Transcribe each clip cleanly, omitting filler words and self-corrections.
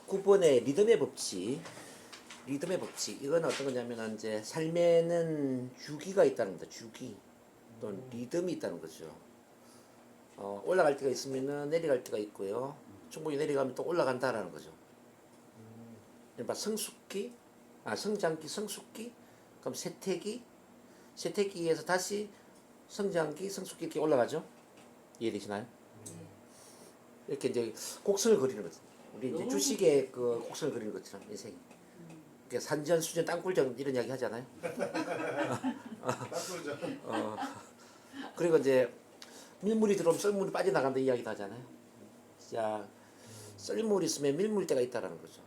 9번의 리듬의 법칙. 리듬의 법칙. 이건 어떤 거냐면 이제 삶에는 주기가 있다는 겁니다. 주기. 또는 리듬이 있다는 거죠. 올라갈 때가 있으면은 내려갈 때가 있고요. 충분히 내려가면 또 올라간다라는 거죠. 그러니까 성장기, 성숙기, 그럼 세태기에서 다시 성장기, 성숙기 이렇게 올라가죠. 이해되시나요? 이렇게 이제 곡선을 그리는 거죠. 우리 이제 주식의 그 곡선을 그리는 것처럼 인생이. 그러니까 산전, 수전, 땅굴전 이런 이야기 하잖아요. 그리고 이제 밀물이 들어오면 썰물이 빠져나간다 이야기도 하잖아요. 자, 썰물이 있으면 밀물 때가 있다라는 거죠.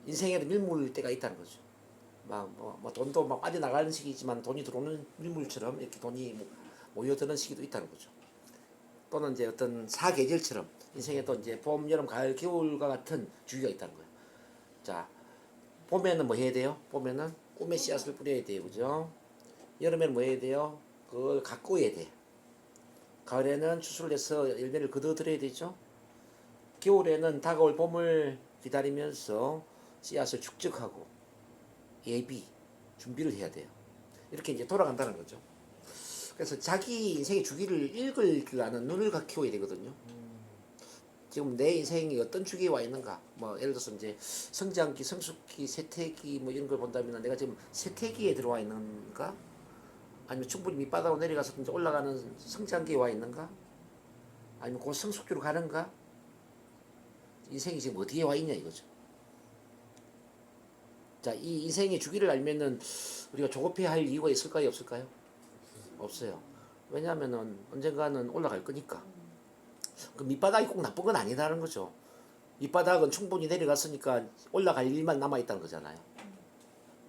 인생에도 밀물 때가 있다는 거죠. 뭐 돈도 막 빠져나가는 시기지만 돈이 들어오는 밀물처럼 이렇게 돈이 모여드는 시기도 있다는 거죠. 또는 이제 어떤 사계절처럼 인생에도 이제 봄, 여름, 가을, 겨울과 같은 주기가 있다는 거예요. 자, 봄에는 뭐 해야 돼요? 봄에는 꿈의 씨앗을 뿌려야 돼요, 그죠? 여름에는 뭐 해야 돼요? 그걸 가꾸어야 돼. 가을에는 추수를 해서 열매를 거둬들여야 되죠. 겨울에는 다가올 봄을 기다리면서 씨앗을 축적하고 예비, 준비를 해야 돼요. 이렇게 이제 돌아간다는 거죠. 그래서 자기 인생의 주기를 읽을 줄 아는 눈을 키워야 되거든요. 지금 내 인생이 어떤 주기에 와 있는가? 뭐 예를 들어서 이제 성장기, 성숙기, 세태기 뭐 이런 걸 본다면 내가 지금 세태기에 들어와 있는가? 아니면 충분히 밑바닥으로 내려가서 이제 올라가는 성장기에 와 있는가? 아니면 곧 성숙기로 가는가? 인생이 지금 어디에 와 있냐 이거죠. 자, 이 인생의 주기를 알면은 우리가 조급해 할 이유가 있을까요, 없을까요? 없어요. 왜냐하면은 언젠가는 올라갈 거니까. 그 밑바닥이 꼭 나쁜 건 아니다는 거죠. 밑바닥은 충분히 내려갔으니까 올라갈 일만 남아 있다는 거잖아요.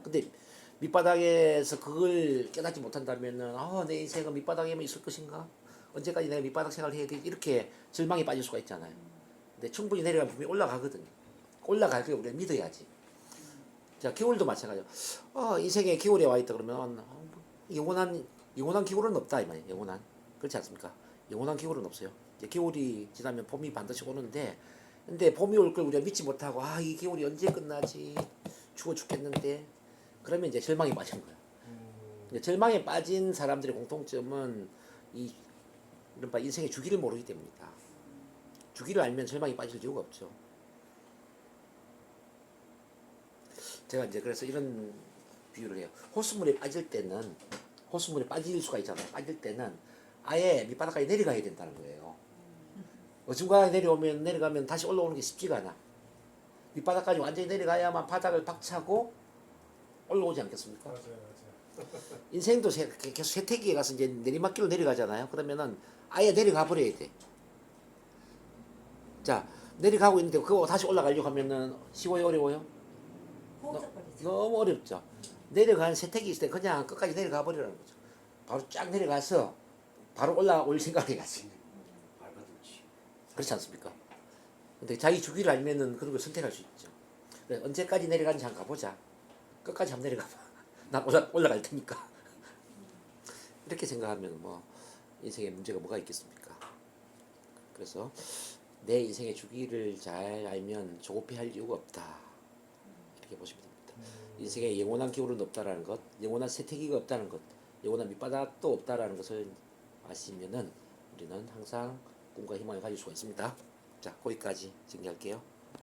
근데 밑바닥에서 그걸 깨닫지 못한다면은 내 인생은 밑바닥에만 있을 것인가? 언제까지 내가 밑바닥 생활을 해야 되지? 이렇게 절망에 빠질 수가 있잖아요. 근데 충분히 내려가면 분명히 올라가거든요. 올라갈 걸 우리가 믿어야지. 자, 겨울도 마찬가지예요. 인생의 겨울에 와 있다 그러면 영원한 겨울은 없다 이 말이에요. 영원한. 그렇지 않습니까? 영원한 겨울은 없어요. 이제 겨울이 지나면 봄이 반드시 오는데, 근데 봄이 올 걸 우리가 믿지 못하고 이 겨울이 언제 끝나지? 추워 죽겠는데. 그러면 이제 절망에 빠진 거예요. 이제 절망에 빠진 사람들의 공통점은 이른바 인생의 주기를 모르기 때문이다. 주기를 알면 절망에 빠질 이유가 없죠. 제가 이제 그래서 이런 비유를 해요. 호수물에 빠질 수가 있잖아요. 빠질 때는 아예 밑바닥까지 내려가야 된다는 거예요. 어중간하게 내려가면 다시 올라오는 게 쉽지가 않아. 밑바닥까지 완전히 내려가야만 바닥을 박차고 올라오지 않겠습니까? 맞아요. 인생도 계속 세태기에 가서 이제 내리막길로 내려가잖아요. 그러면은 아예 내려가 버려야 돼. 자, 내려가고 있는데 그거 다시 올라가려고 하면은 쉬워요, 어려워요? 너무 어렵죠. 내려가는 세택이 있을 때 그냥 끝까지 내려가 버리라는 거죠. 바로 쫙 내려가서 바로 올라올 생각을 해야지. 그렇지 않습니까? 근데 자기 주기를 알면은 그런 걸 선택할 수 있죠. 그래, 언제까지 내려가는지 한번 가보자. 끝까지 한번 내려가봐. 난 올라갈 테니까. 이렇게 생각하면 뭐 인생에 문제가 뭐가 있겠습니까? 그래서 내 인생의 주기를 잘 알면 조급해할 이유가 없다. 이렇게 보시면 됩니다. 인생에 영원한 겨울은 없다라는 것, 영원한 세태기가 없다는 것, 영원한 밑바닥도 없다라는 것을 아시면은 우리는 항상 꿈과 희망을 가질 수가 있습니다. 자, 거기까지 정리할게요.